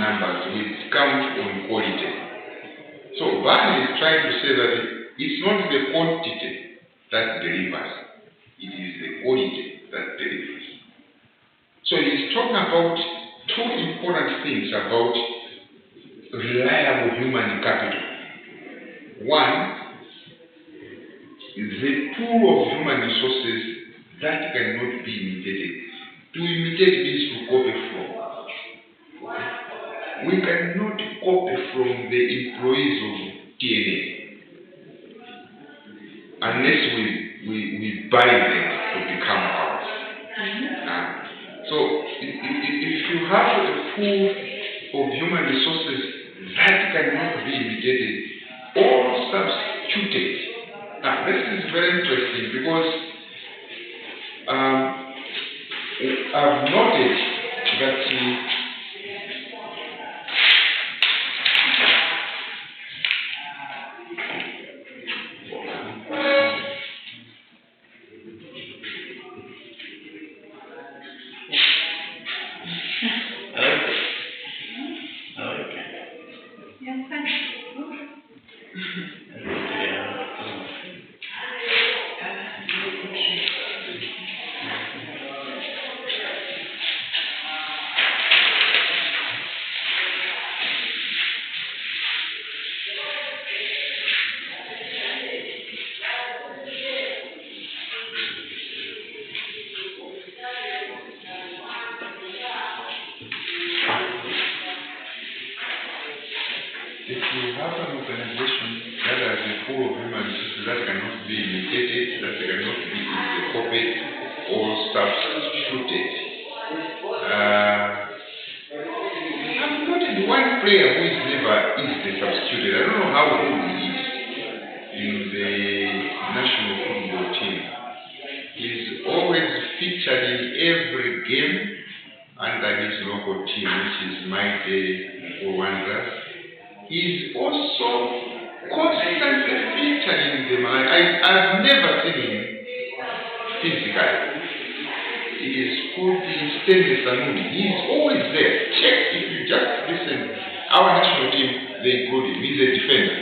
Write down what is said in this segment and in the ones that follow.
numbers, we count on quality. So Barney is trying to say that it's not the quantity that delivers, it is the quality that delivers. So he's talking about two important things about reliable human capital. One is the pool of human resources that cannot be imitated. To imitate means to copy from. We cannot copy from the employees of TNA unless we buy them to become ours. So if you have a pool of human resources that cannot be imitated or substituted. Now this is very interesting because I've noted that if you have an organization that has a pool of human resources that cannot be imitated, that cannot be copied or substituted. I've noted one player who is never easily substituted. I don't know how good he is in the national football team. He's always featured in every game under his local team, which is Maite Rwanda. He's also constantly featuring them. I've never seen him physically. He is called Stanley Sanuni. He's always there. Check, if you just listen, our national team, they include him. He's a defender.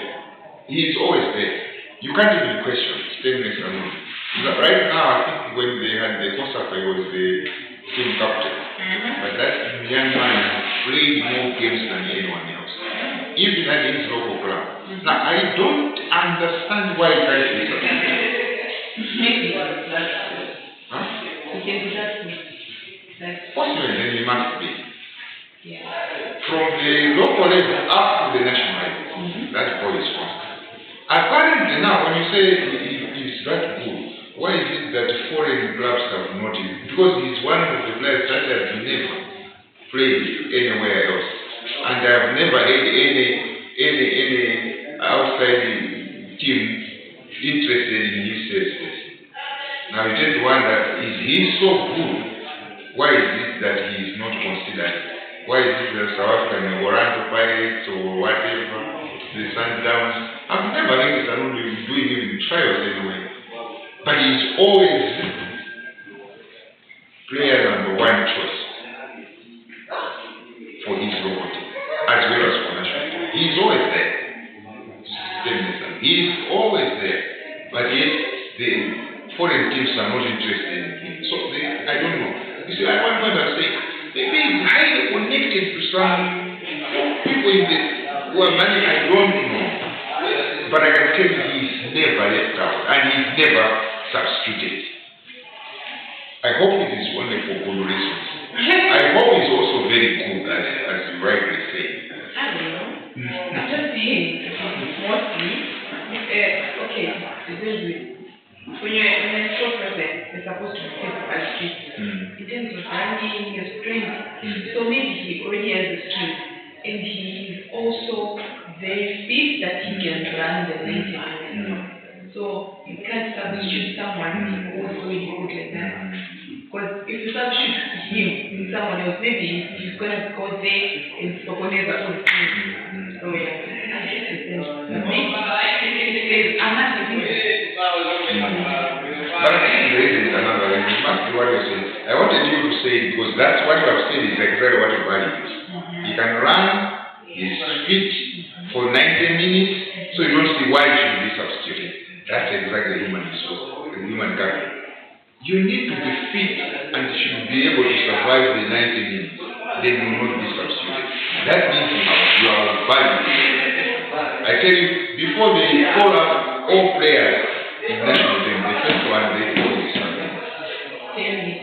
He's always there. You can't even question Stanley Sanuni. Right now, I think when they had the Kosafa, he was the team captain. But that young man has played more games than anyone else. Even at his local club. Now, I don't understand why he can't do that. Maybe that's Huh? he can do that. Possibly, then he must be. Yeah. From the local level up to the national level, that boy is constant. Apparently now, when you say he's that good, why is it that foreign clubs have not him? Because he's one of the players that has never played anywhere else. And I've never had any outside team interested in his services. Now you just wonder, is he so good? Why is it that he is not considered? Why is it the South African Orlando Pirates or whatever, the Sundowns? I've never heard Sanuni doing even trials anyway. But he's always player number one choice for his local team, as well as for national team. He's always there. He's always there. But yet the foreign teams are not interested in him. So I don't know. You see, I want to say maybe he's highly connected to some people who are managing. I don't know. But I can tell you he's never left out and he's never substituted. I hope it is only for good reasons. I hope he's also very good, as you rightly say. I don't know. I'm just saying, mostly, okay, when you're a short person, you're supposed to be fit in terms of running, your strength. So maybe he already has the strength, and he is also very fit that he can run the 90 minutes. So you can't substitute someone who is already good like that. Because if you substitute him with someone else, maybe he's going to go there and Sokoneza all the time. So yeah, I guess it's I'm not saying but I think there is another reason. It must be what you're saying. I wanted you to say it because that's what you have said is exactly what you value. He can run, he's fit for 90 minutes, so you don't see why he should be substituted. That's exactly human capital. You need to be fit and should be able to survive the 90 minutes. Then you will not be substituted. That means you are valuable. I tell you, before they call up all players in national team, the first one they call is Stanley.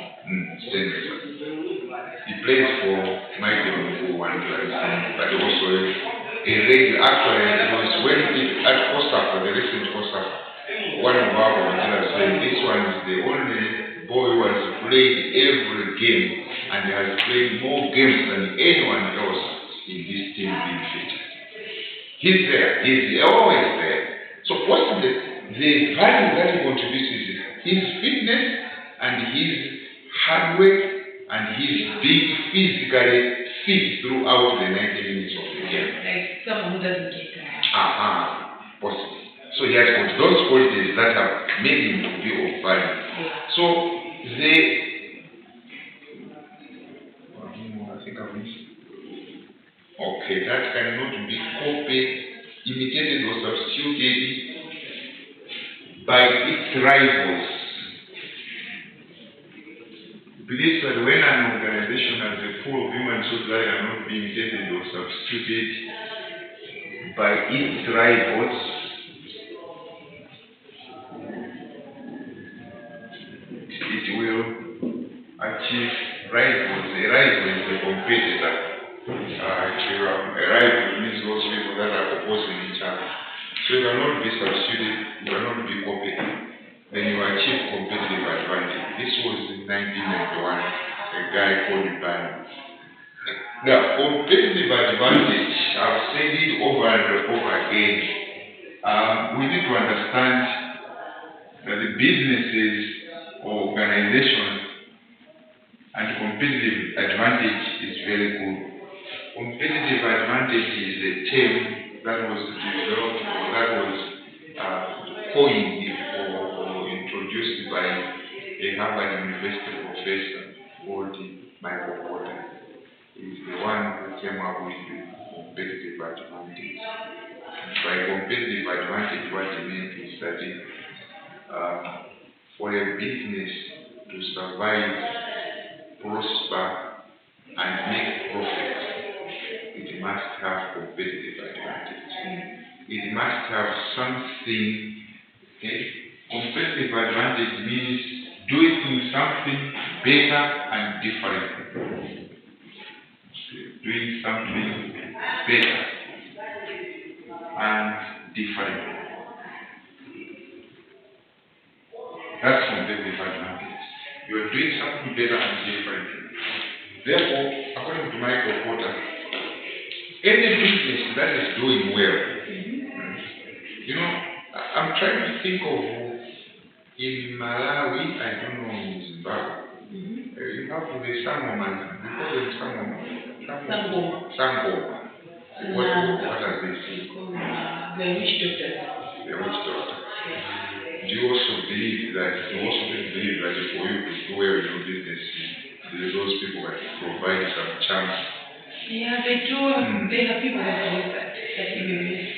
He plays for my team for one class, but also a regular. Actually, it was when at Costa, for the recent Costa, one of our volunteers said this one is the only boy who has played every game and has played more games than anyone else in this team being fit. He's there. He's always there. So what's the value that he contributes is his fitness and his hard work and his being physically fit throughout the 90 minutes of the game. Like someone who doesn't get tired. Possible. So he has got those qualities that have made him to be of value. Yeah. So I think I've missed. Okay, that cannot be copied, imitated or substituted by its rivals. Believe that when an organization has a pool of human resources that cannot be imitated or substituted by its rivals, it will achieve rivals. A rival is a competitor. A rival means those people that are opposing each other. So you cannot be substituted, you cannot be copied. Then you achieve competitive advantage. This was in 1991, a guy called Ban. Now, competitive advantage, I've said it over and over again. We need to understand that the businesses or organizations and competitive advantage is very good. Competitive advantage is a term that was developed or that was coined or introduced by a Harvard University professor called Michael Porter. He's the one who came up with the competitive advantage. By competitive advantage, what he meant is that for a business to survive, prosper, and make profit, it must have competitive advantage. It must have something. Competitive advantage means doing something better and different. Doing something better and different. That's competitive advantage. You are doing something better and different. Therefore, according to Michael Porter, any business that is doing well, I'm trying to think of in Malawi, I don't know, in Zimbabwe, you have the Sangoma, because of Sangoma. What does this mean? The witch doctor. The witch doctor. Do you also believe that for you to do well in your business, those people that provide some chance? Yeah, they do. They have people that do that.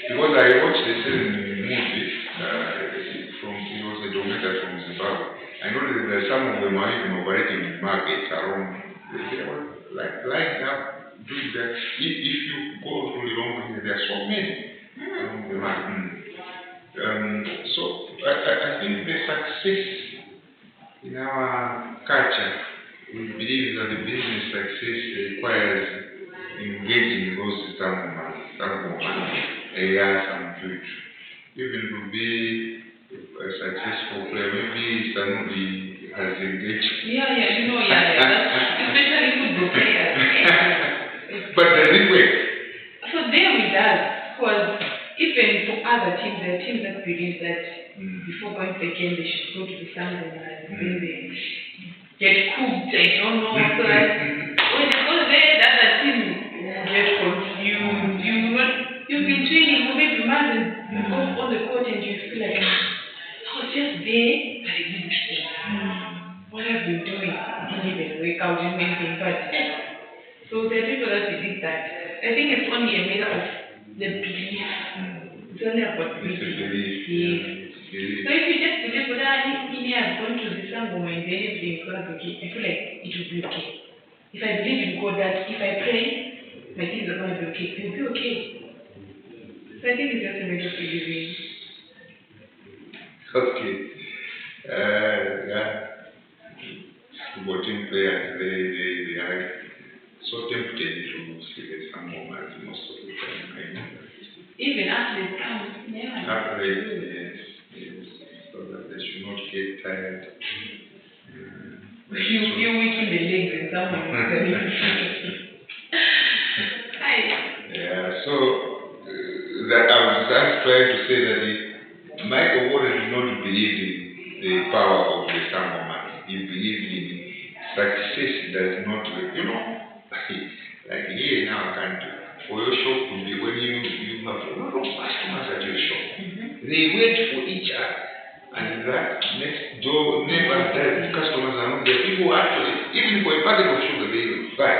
Because I watched a certain movie it was a documentary from Zimbabwe. I know that some of them are even operating markets around. They were like lined up doing that. If you go through the long way, there are so many around the market. So I think the success in our culture, we believe that the business success requires engaging those some areas and future. Even to be a successful player, maybe somebody has engaged. Especially football players. But does it work? So there we does, because even for other teams, there are teams that believe that before going to the game, they should go to the Sunday and then they get cooked. I don't know. So like, when they go there, the other team get confused. You've been training for maybe months and go on the court and you feel like, I was just there, but I didn't train. What have you been doing? I didn't even wake out, didn't anything, but So there are people that believe that. I think it's only a matter of the belief. It's only about It's a belief. belief. Yes. Belief. So if you just believe that in has gone to the Sangoma and then everything is going to be okay, I feel like it will be okay. If I believe in God that if I pray, my things are going to be okay, it will be okay. So I think it's just a matter of believing. Okay. Yeah. Voting players, they are so tempted to see the Sangoma most of the time. I know that. Even athletes come, yeah. Athletes, yes, so that they should not get tired. You weaken the legs and someone Yeah, so that I was just trying to say that Michael Warren did not believe in the power of the Sangoma. He believed in success does not, like here in our country, for your shop to be when you have a lot of customers at your shop. They wait for each other. And that next door neighbor that customers are not there. People actually, even for a packet of sugar they buy,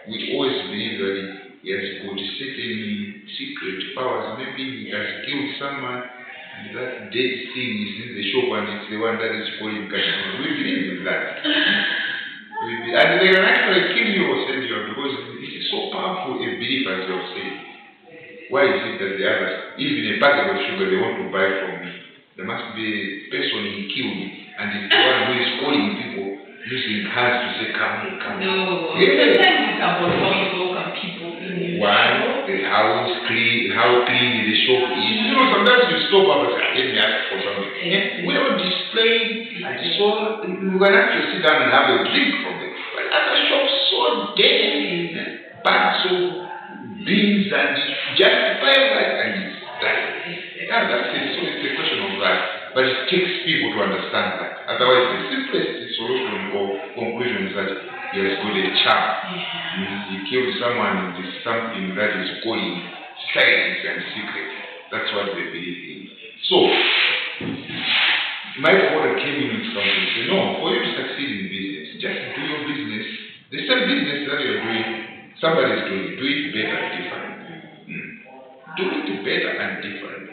we always believe that he has got certain secret powers. Maybe he has killed someone and that dead thing is in the shop and it's the one that is calling customers. We believe in that. And they can actually kill you or send you out because it is so powerful a belief, as you have said. Why is it that the others, even a packet of sugar they want to buy from me? There must be a person he killed, and it's the one who is calling people using hands to say, come here, come here. No. Yeah. Sometimes it's about how you welcome people in your One, the house clean, how clean the shop is. Sometimes you stop up and say, let me ask for something. Yeah. We don't display, and so you can actually sit down and have a drink from it. But other shops so dirty, bags of beans and just buy like and it's that. Yeah, that's it. So it's a question of that. But it takes people to understand that. Otherwise, the simplest solution or conclusion is that he has got a charm. He killed someone with something that is calling science and secret. That's what they believe in. So, my father came in with something and said, no, for you to succeed in business, just do your business. The same business that you're doing, somebody is doing it. Do it better and different. Do it better and different.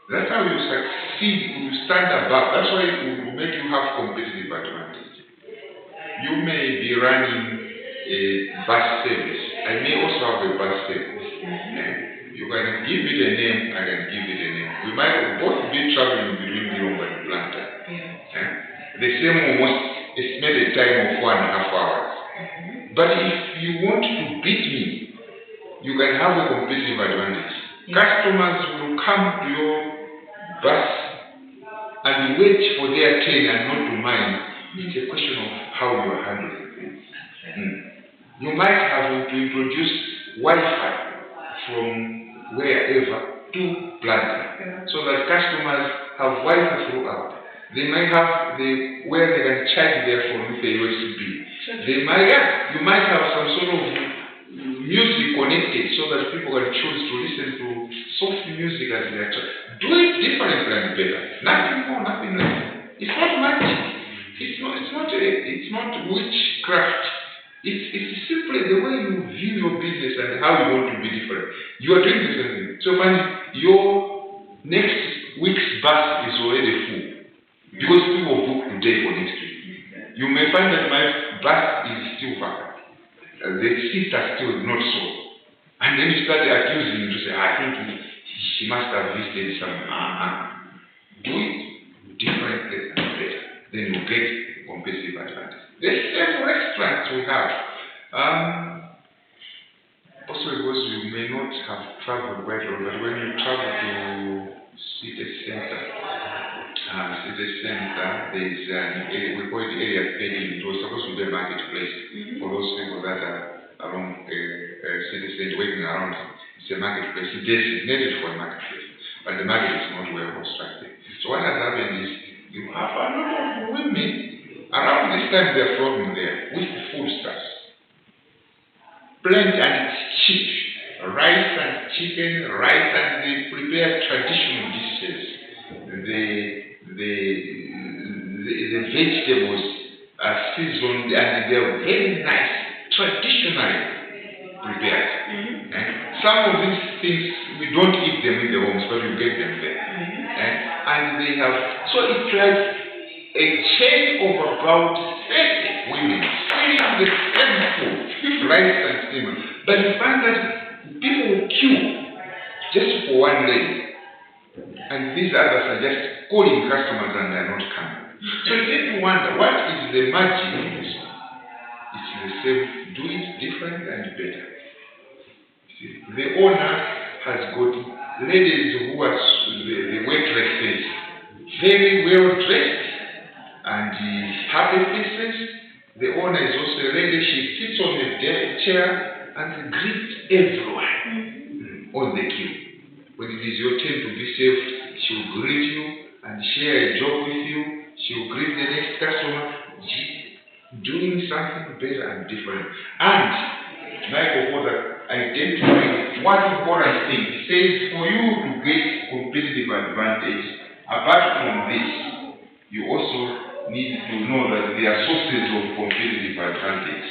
That's how you succeed, you stand above. That's why it will make you have competitive advantage. You may be running a bus service. I may also have a bus service. You can give it a name, I can give it a name. We might both be traveling between Lilongwe and Blantyre. The same almost estimated time of 1.5 hours. But if you want to beat me, you can have a competitive advantage. Customers will come to your bus and wait for their train and not to mine. It's a question of how you are handling things. You might have to introduce Wi-Fi from wherever to Blantyre so that customers have Wi-Fi throughout. They might have where they can charge their phone with a USB. You might have some sort of music connected so that people can choose to listen to soft music as they are trying. Do it differently and better. Nothing more, nothing less. It's not magic. It's not witchcraft. It's simply the way you view your business and how you want to be different. You are doing the same thing. So your next week's bus is already full because people book today for next week. You may find that my bus is still vacant. The seats are still not sold. And then you start accusing him to say, I think she must have visited some. Do it differently and better. Then you get competitive advantage. The same restaurants we have. Also because you may not have traveled quite long, but when you travel to city center, there is we call it area 13. It was supposed to be a marketplace for those people that are around city center, working around. It's a marketplace. It's designated for a marketplace, but the market is not well constructed. So what has happened is you have a lot of women around this time they are flocking there with the foodstuffs. Plenty, and it's cheap. Rice and chicken, rice, and they prepare traditional dishes. The vegetables are seasoned and they are very nice, traditionally. some of these things, we don't eat them in the homes, but you get them there. And they have, so it's like a chain of about 30 women selling the same food, rice and steamer. But you find that people will queue just for one lady. And these others are just calling customers and they're not coming. So you need to wonder, what is the magic in this one? It's the same, do it different and better. See, the owner has got ladies who are the waitresses, very well dressed and happy faces. The owner is also a lady, she sits on a chair and greets everyone on the queue. When it is your turn to be served, she will greet you and share a job with you. She will greet the next customer, doing something better and different. And Michael Porter identified one important thing. He says, for you to get competitive advantage, apart from this, you also need to know that there are sources of competitive advantage.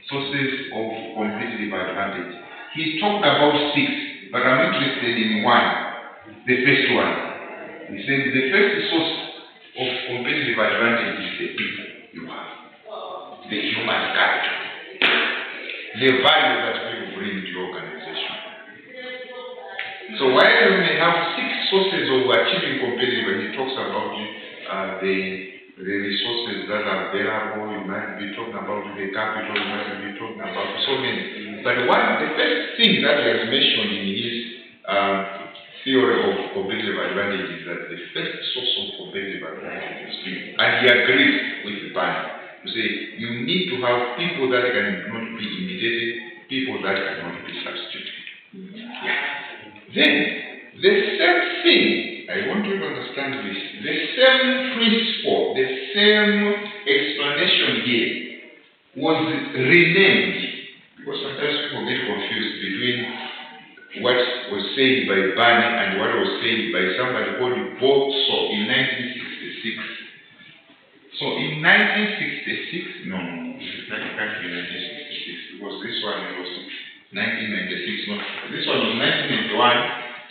Sources of competitive advantage. He talked about 6, but I'm interested in one, the first one. He said the first source of competitive advantage is the people you have, the human capital, the value that people bring to your organization. So while you may have 6 sources of achieving competitive, and he talks about the resources that are available, you might be talking about the capital, you might be talking about so many. But the first thing that he has mentioned in his theory of competitive advantage is that the first source of competitive advantage is people. And he agrees with the panel to say you need to have people that cannot be imitated, people that cannot be substituted. Yeah. Then the same thing, I want you to understand this, the same principle, the same explanation here was renamed, because sometimes people get confused between what was said by Barney and what was said by somebody called Boxall in 1966. So in 1966, no, that can't be 1966, because this one was 1996, no, this one was 1991.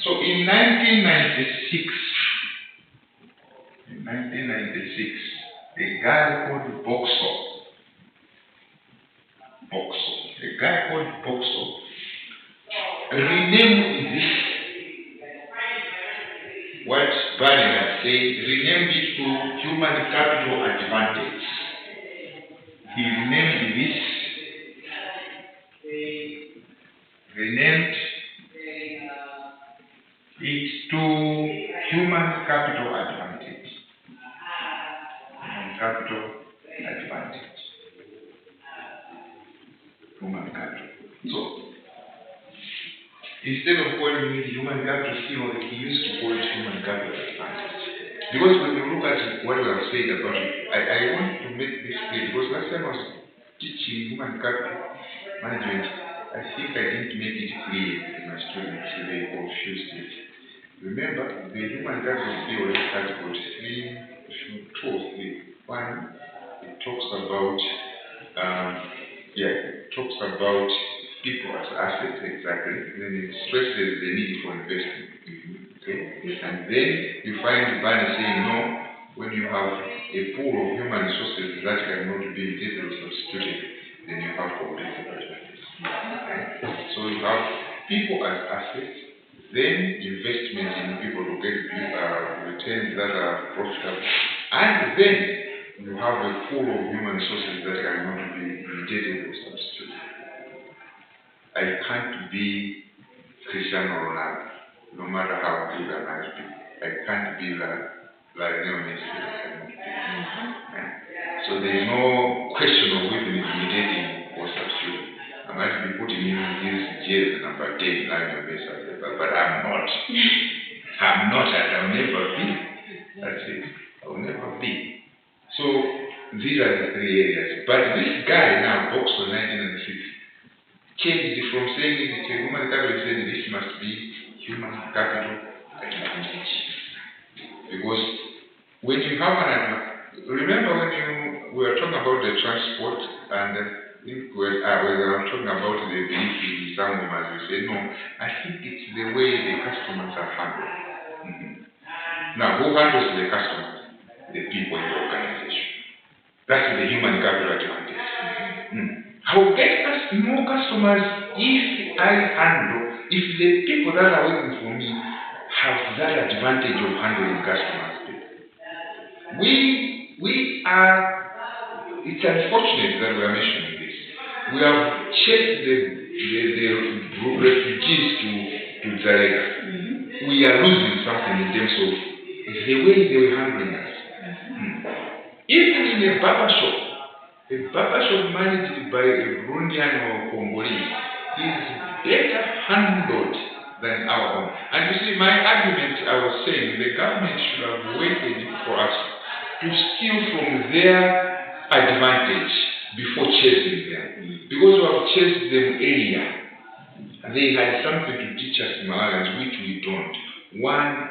So in 1996, a guy called Boxall, renamed this, what Barney had said, renamed it to human capital advantage. He renamed it to human capital advantage. Human capital. So, instead of calling it human capital theory, he used to call it human capital advantage. Because when you look at what we have said about it, I want to make this clear, because last time I was teaching human capital management, I think I didn't make it clear to my students, so they confused it. Remember, the human capital theory has got 2 or 3. One, it talks about people as assets, exactly. Then it stresses the need for investment. Okay? And then you find Barney saying, no, when you have a pool of human resources that cannot be imitated or substituted, then you have competitive advantage. So you have people as assets, then investment in people to get returns that are profitable, and then you have a pool of human resources that cannot be imitated or substituted. I can't be Cristiano Ronaldo, no matter how good I might be. I can't be Lionel Messi. So there's no question of even imitating or substituting. I might be putting in his jersey number 10, Lionel Messi, but I'm not. I'm not, and I'll never be. That's it. I'll never be. So these are the 3 areas. But this guy now, Boxall 1996, changed it from saying it's a human capital, saying this must be human capital advantage. Because when you have remember when we were talking about the transport, and we were talking about the belief in some women will say, no, I think it's the way the customers are handled. Now, who handles the customers? The people in the organization. That's the human capital advantage. I will get more customers if the people that are working for me have that advantage of handling customers. It's unfortunate that we are mentioning this. We have chased the refugees to Zarega. We are losing something in terms of the way they were handling us. Even in a barber shop managed by a Burundian or Congolese is better handled than our own. And you see, my argument, I was saying, the government should have waited for us to steal from their advantage before chasing them. Because we have chased them earlier. They had something to teach us Malawians, which we don't. One,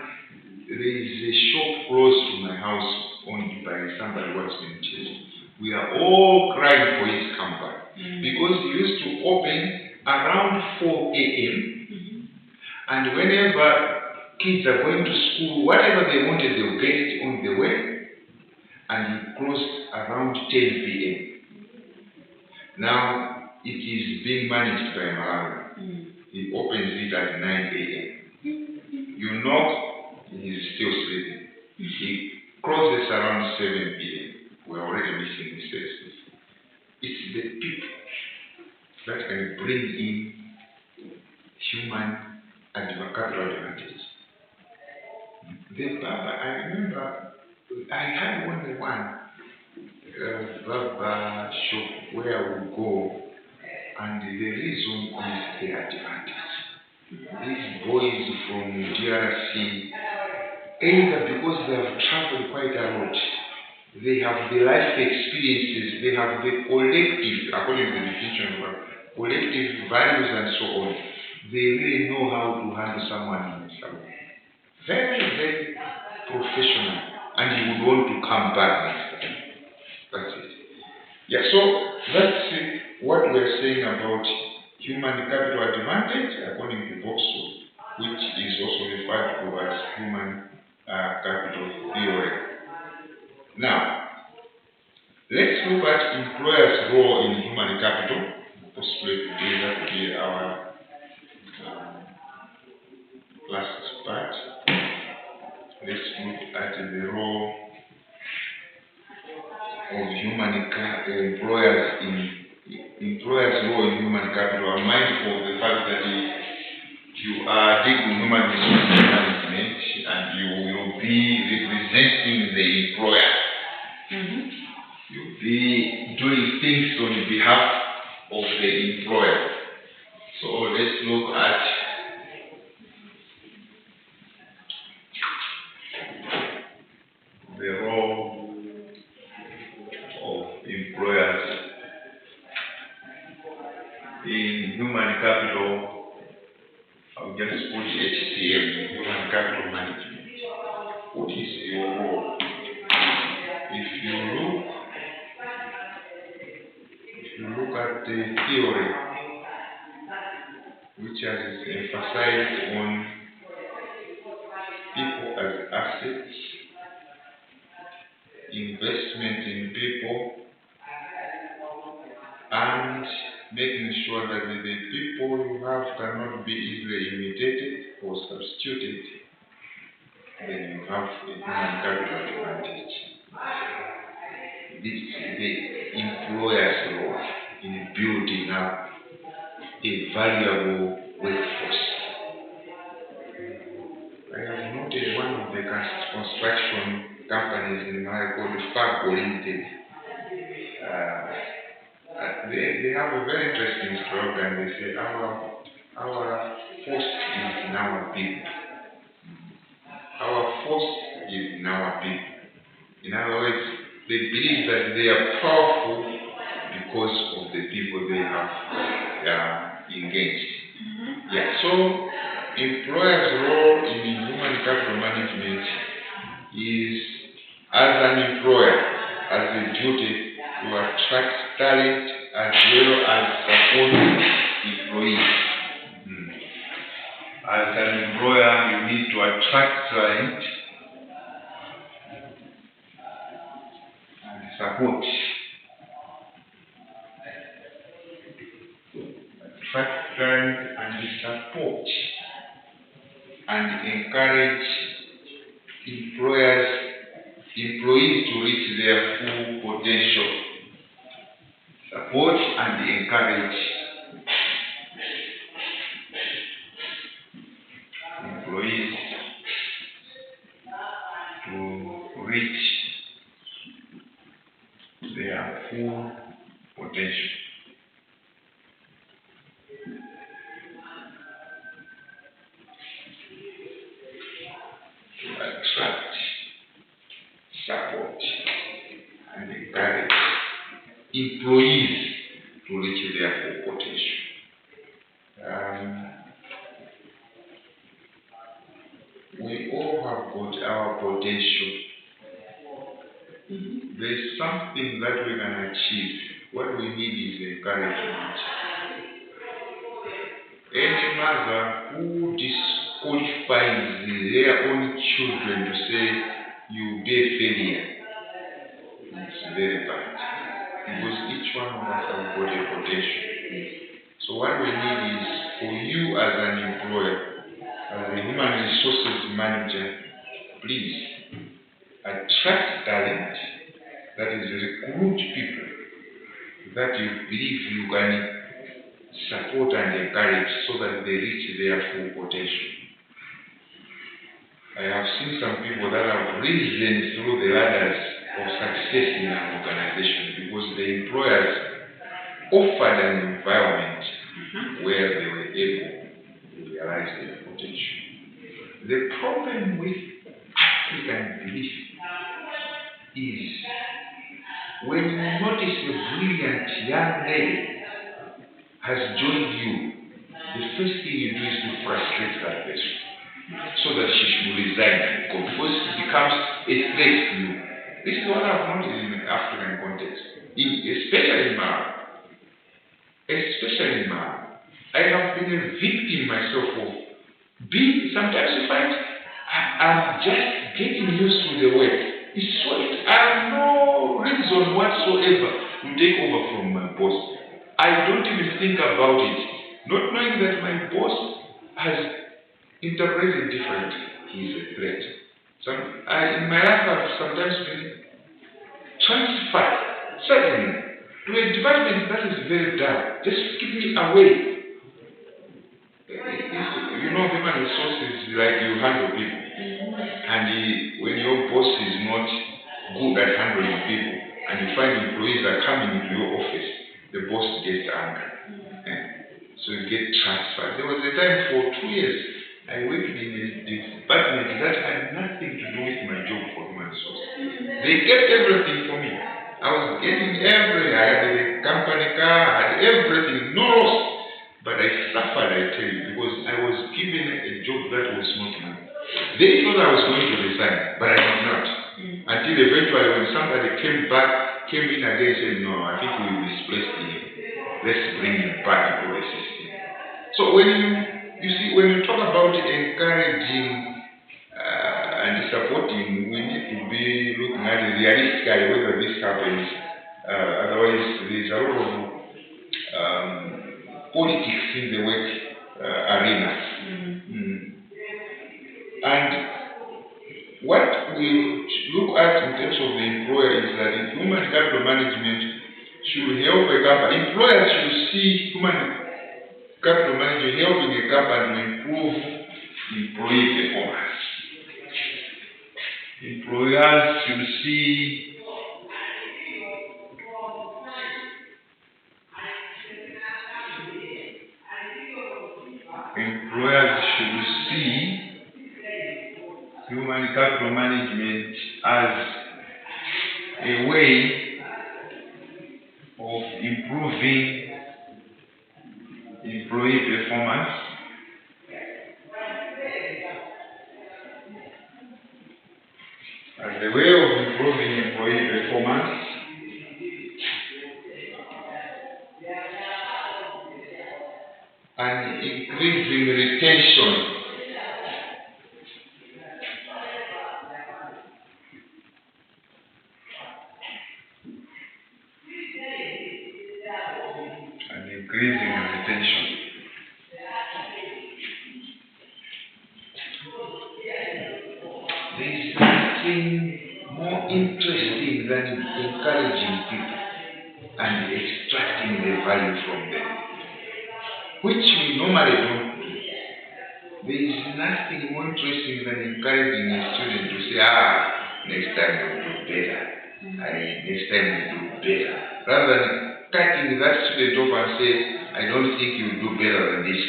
there is a shop close to my house owned by somebody who has been chased. We are all crying for his comeback. Because he used to open around 4 a.m. And whenever kids are going to school, whatever they wanted, they'll get it on the way. And he closed around 10 p.m. Now, it is being managed by Malawi. He opens it at 9 a.m. You knock, he is still sleeping. He closes around 7 p.m. We're already missing the services. It's the people that can bring in human capital advantage. The barber, I remember, I had only one barber shop where I would go, and the reason is the advantage. These boys from DRC, either because they have traveled quite a lot, they have the life experiences, they have the collective, according to the definition of collective values and so on. They really know how to handle someone in some way. Very, very professional, and you would want to come back next time. That's it. Yeah, so that's what we're saying about human capital advantage, according to Voxel, which is also referred to as human capital theory. Now, let's look at employers' role in human capital. Possibly today that will be our last part. Let's look at the role of employers role in human capital. I'm mindful of the fact that you are taking human resource management and you will be representing the employer. You'll be doing things on behalf of the employer. So let's look at the role of employers in human capital. I'll just put HCM, human capital management. What is your role? If you look at the theory, which has emphasized on people as assets, investment in people, and making sure that the people you have cannot be easily imitated or substituted, then you have a human capital advantage. This is the employer's role in building up a valuable workforce. I have noted one of the construction companies in Malawi called Fargo Limited. They have a very interesting slogan. They say, our force is in our people. Our force is in our people. In other words, they believe that they are powerful because of the people they have engaged. Yeah. So, employers' role in human capital management is, as an employer, as a duty to attract talent as well as support employees. As an employer, you need to attract talent and support. Attract talent and support and encourage employees to reach their full potential. Support and encourage employees to reach their full potential. To attract, support, and encourage employees to reach their full potential. We all have got our potential. There's something that we can achieve. What we need is encouragement. Any mother who disqualifies their own children to say you be a failure, it's very bad. Because each one of us have got a potential. So what we need is for you as an employer, as a human resources manager, please attract talent, that is recruit people that you believe you can support and encourage so that they reach their full potential. I have seen some people that have risen through the ladders of success in an organization because the employers offered an environment where they were able to realize their potential. The problem with African belief is when you notice a brilliant young lady has joined you, the first thing you do is to frustrate that person so that she should resign and go, because it becomes a threat to you. This is what I've noticed in the African context, especially in Mara. I have been a victim myself of being, sometimes you find I'm just getting used to the work. It's solid. I have no reason whatsoever to take over from my boss. I don't even think about it, not knowing that my boss has interpreted differently. He is a threat. In my life, I've sometimes been transferred suddenly to a department that is very dull. Just keep me away. You know, human resources, like you handle people. And when your boss is not good at handling people, and you find employees are coming into your office, the boss gets angry. So you get transferred. There was a time for 2 years, I worked in a department that had nothing to do with my job for human resources. They kept everything for me. I was getting everything. I had a company car, I had everything, no loss. But I suffered, I tell you, because I was given a job that was not mine. They thought I was going to resign, but I did not. Until eventually, when somebody came in again and said, no, I think we misplaced him. Let's bring him back into the system. So when you talk about encouraging and supporting, we need to be looking at it realistically whether this happens. Otherwise, there's a lot of politics in the work arena. And what we look at in terms of the employer is that in human capital management should help a company. Employers should see human capital management helping a company to improve employee performance. Employers should see human capital management as a way of improving employee performance. As a way of improving employee performance. And increasing retention. And increasing retention. There is nothing more interesting than encouraging people and extracting the value from them, which we normally don't do. There is nothing more interesting than encouraging a student to say, next time you'll do better. Next time you'll do better. Rather than cutting that student off and say, I don't think you'll do better than this.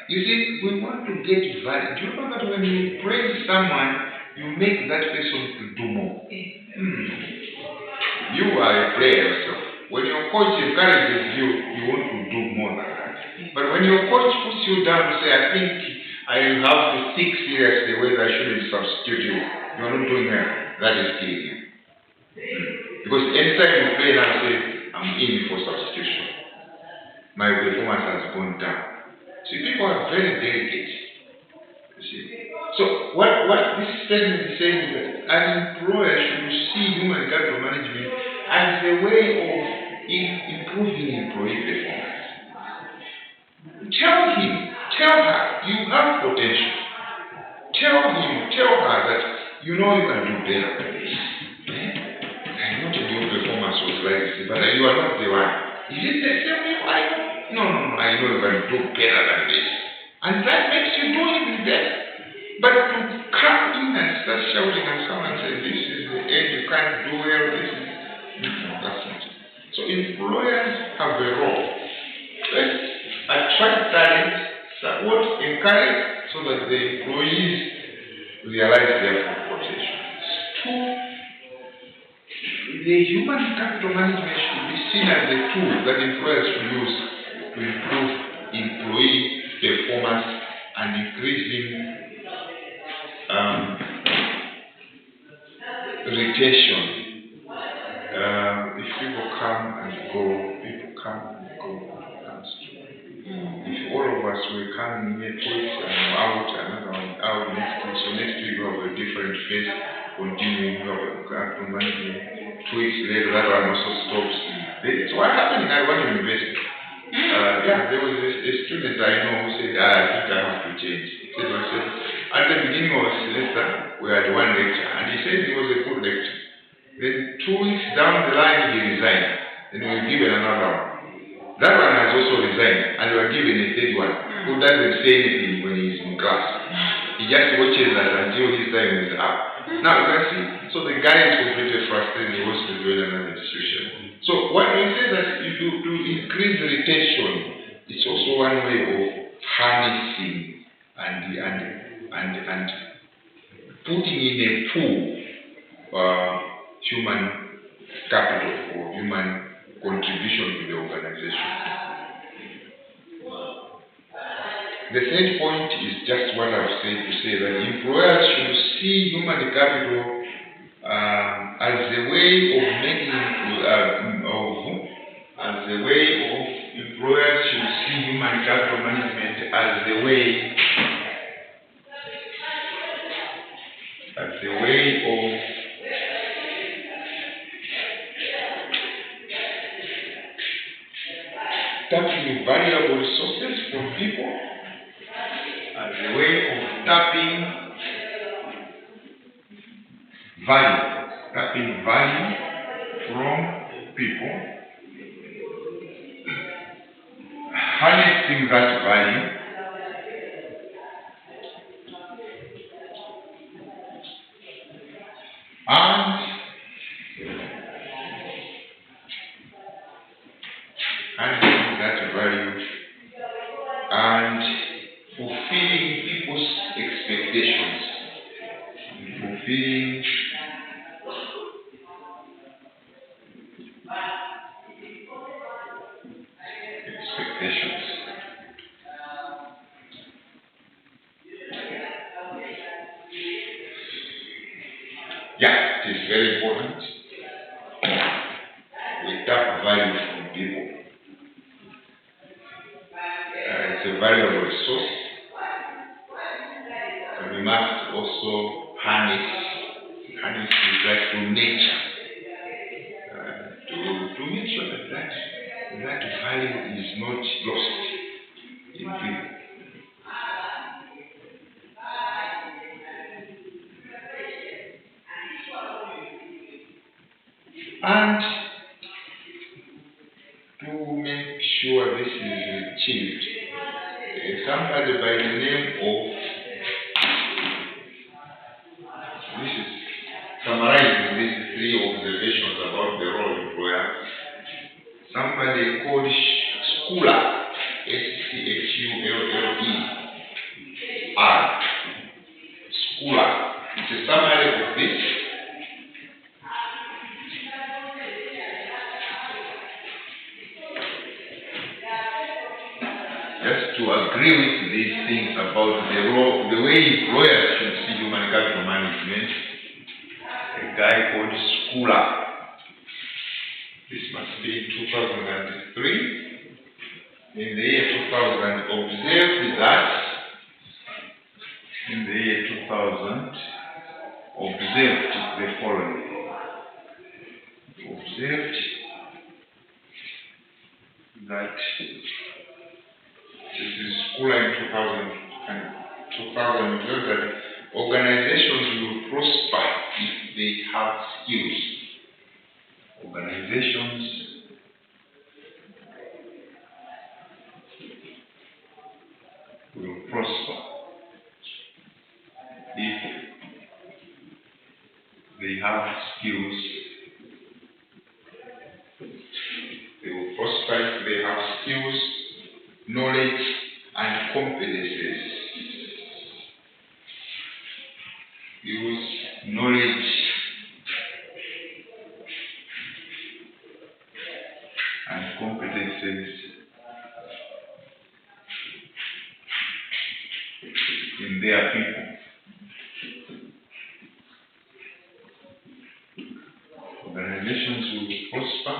You see, we want to get value. Do you know that when you praise someone, you make that person to do more? You are a player yourself. When your coach encourages you, you want to do more than that. But when your coach puts you down to say, I think I have to think seriously whether I shouldn't substitute you, you are not doing that. That is killing you. Because anytime you play now, say, I'm in for substitution. My performance has gone down. See, people are very delicate. You see. So what this statement is saying is that an employer should see human capital management as a way of improving employee performance. Tell her, you have potential. Tell her that you know you can do better than this. I know your performance was like this, but you are not the one. Is it the same way? No, I know you can do better than this. And that makes you do even better. But to come in and start shouting at someone and say, this is the age you can't do well, this is... No, that's not it. So employers have a role. Let's attract talent, support, encourage, so that the employees realize their full potential. Two, the human capital management should be seen as a tool that employers should use to improve employee performance and increasing retention. If people come and go, if all of us were coming here twice and out, another one out next week, so next week we have a different phase, continuing, we have a capital management, 2 weeks later that one also stops. It's what happened in one university. There was a student I know who said, I think I have to change. He said, at the beginning of the semester, we had one lecture, and he said it was a good lecture. Then 2 weeks down the line, he resigned. Then we were given another one. That one has also resigned, and we were given a third one, who doesn't say anything when he's in class. He just watches us until his time is up. Now, you can see, so the guy is completely frustrated, he wants to join another institution. So what we say that if you to increase retention, it's also one way of harnessing and putting in a pool human capital or human contribution to the organization. The third point is just what I've said, to say that employers should see human capital as a way of employers should see human capital management as a way of tapping valuable resources from people, as a way of tapping value from people, harnessing that value, and harnessing that value and fulfilling people's expectations. Fulfilling expectations. It is very important. We tap value from people. it's a valuable resource. And we must also harness it right from nature to make sure that value is not lost in people. And to make sure this is achieved, somebody by the name of, this is summarizing these three observations about the role of employer, somebody called Schuller, S-C-H-U-L-L-E-R, Schuller. It's a summary of this. Just to agree with these things about the way employers should see human capital management, a guy called Schuller. This must be 2003. In the year 2000, observed that in the year 2000, observed the following. Observed that this is Schuller in 2012 that organizations will prosper if they have skills. Organizations will prosper if they have skills. They will prosper if they have skills, knowledge, and competences. Skills, knowledge, and competences in their people. Organizations will prosper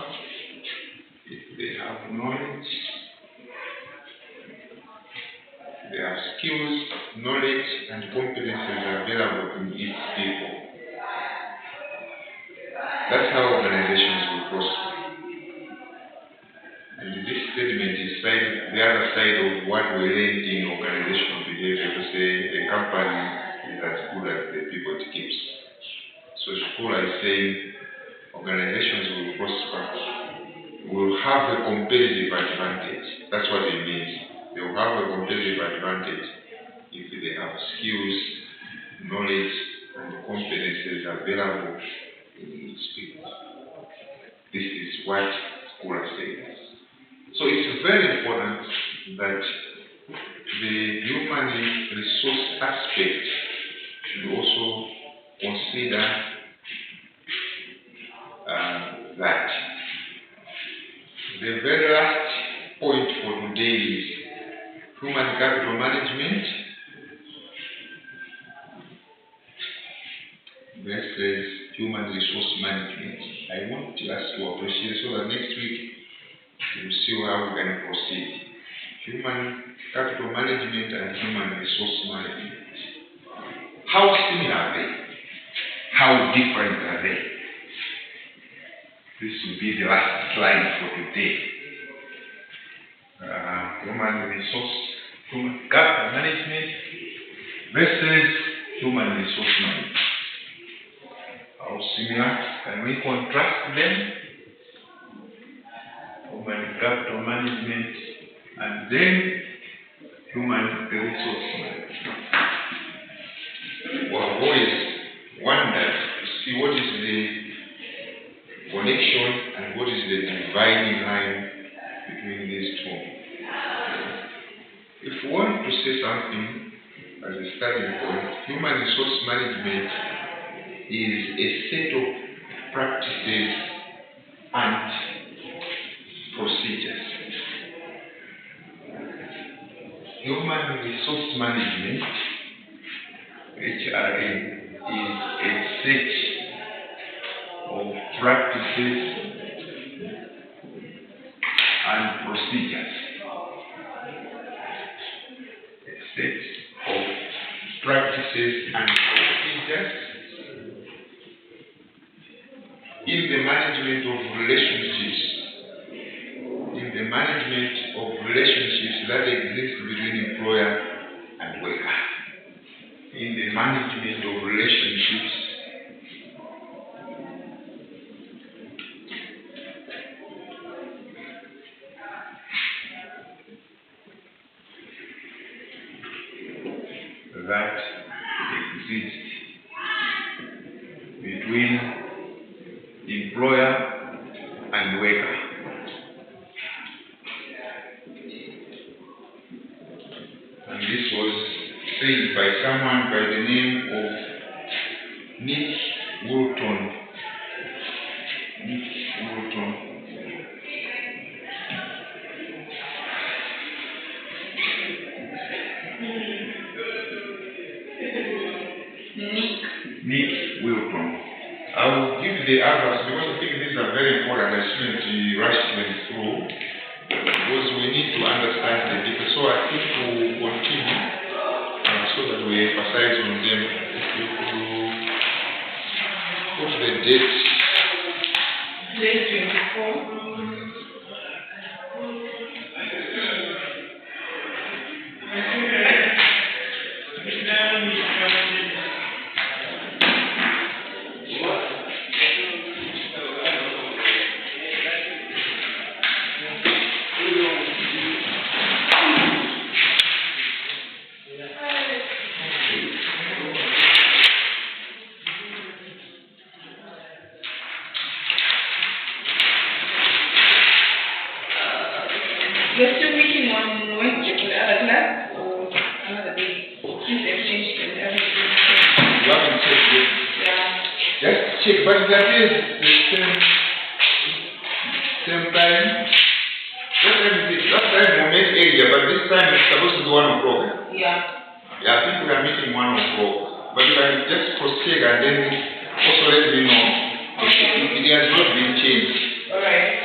if they have knowledge, they have skills, knowledge, and competences available in its people. That's how organizations will prosper. And this statement is the other side of what we learned in organizational behavior, to say a company is as good as the people it keeps. So Schuller is saying organizations will prosper, will have a competitive advantage. That's what it means. They will have a competitive advantage if they have skills, knowledge, and competences available in each people. This is what Schuller says. So it's very important that the human resource aspect should also consider that. The very last point for today is human capital management versus human resource management. I want us to appreciate so that next week we'll see how we can proceed. Human capital management and human resource management. How similar are they? How different are they? This will be the last slide for today. Human capital management versus human resource management. How similar? Can we contrast them? Human capital management and then human resource management. Well, I've always wondered to see what is the connection and what is the dividing line between these two. If we want to say something as a starting point, human resource management is a set of practices and procedures. Human resource management, HRM, is a set of practices and procedures. set of practices and procedures in the management of relationships. In the management of relationships that exist between employer and worker. In the management of relationships that exist between employer and worker. And this was said by someone by the name of Nick Woolton. Nick Woolton. Nick Woolton. I will give the others because I think these are very important. I shouldn't rush them through because we need to understand the difference. So I think we will continue so that we emphasize on them. If you could put the date. Date 24. We're still meeting on Wednesday for the other class or another day? Since they've changed and everything. You haven't checked yet. Yeah. Just check, but that is the same time. Last time we met earlier, but this time it's supposed to be 1 o'clock. Yeah. Yeah, I think we are meeting 1 o'clock. But you can just cross-check and then also let me know if it has not been changed. Alright.